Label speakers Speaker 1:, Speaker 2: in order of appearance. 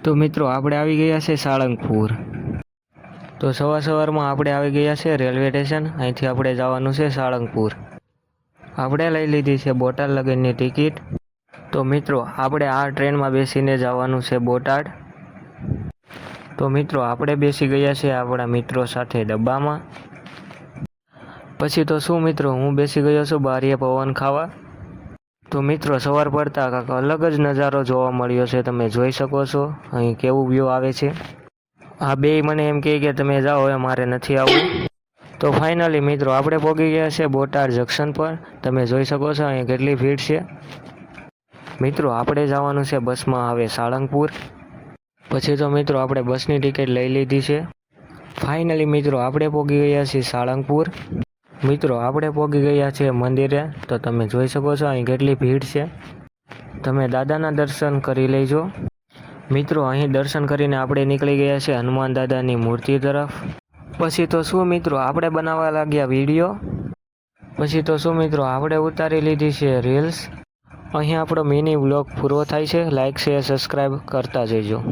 Speaker 1: તો મિત્રો આપણે આવી ગયા છે સાળંગપુર। તો સવારમાં આપણે આવી ગયા છે રેલવે સ્ટેશન। અહીંથી આપણે જવાનું છે સાળંગપુર। આપણે લઈ લીધી છે બોટાદ લગનની ટિકિટ। તો મિત્રો આપણે આ ટ્રેનમાં બેસીને જવાનું છે બોટાદ। તો મિત્રો આપણે બેસી ગયા છે આપણા મિત્રો સાથે ડબ્બામાં। પછી તો શું મિત્રો, હું બેસી ગયો છું બારીએ પવન ખાવા। તો મિત્રો સવાર પડતા કાંઈક અલગ જ નજારો જોવા મળ્યો છે। તમે જોઈ શકો છો અહીં કેવું વ્યૂ આવે છે। આ બે મને એમ કહે કે તમે જાઓ, એ મારે નથી આવવું। તો ફાઇનલી મિત્રો આપણે પહોંચી ગયા છે બોટાદ જંકશન પર। તમે જોઈ શકો છો અહીં કેટલી ભીડ છે। મિત્રો આપણે જવાનું છે બસમાં હવે સાળંગપુર। પછી તો મિત્રો આપણે બસની ટિકિટ લઈ લીધી છે। ફાઇનલી મિત્રો આપણે પહોંચી ગયા છીએ સાળંગપુર। મિત્રો આપણે પહોંચી ગયા છીએ મંદિરે। તો તમે જોઈ શકો છો અહીં કેટલી ભીડ છે। તમે દાદાના દર્શન કરી લેજો। મિત્રો અહીં દર્શન કરીને આપણે નીકળી ગયા છે હનુમાન દાદાની મૂર્તિ તરફ। પછી તો શું મિત્રો આપણે બનાવવા લાગ્યા વિડીયો। પછી તો શું મિત્રો આપણે ઉતારી લીધી છે રીલ્સ। અહીં આપણો મિની વ્લોગ પૂરો થાય છે। લાઇક શેર સબસ્ક્રાઈબ કરતા જજો।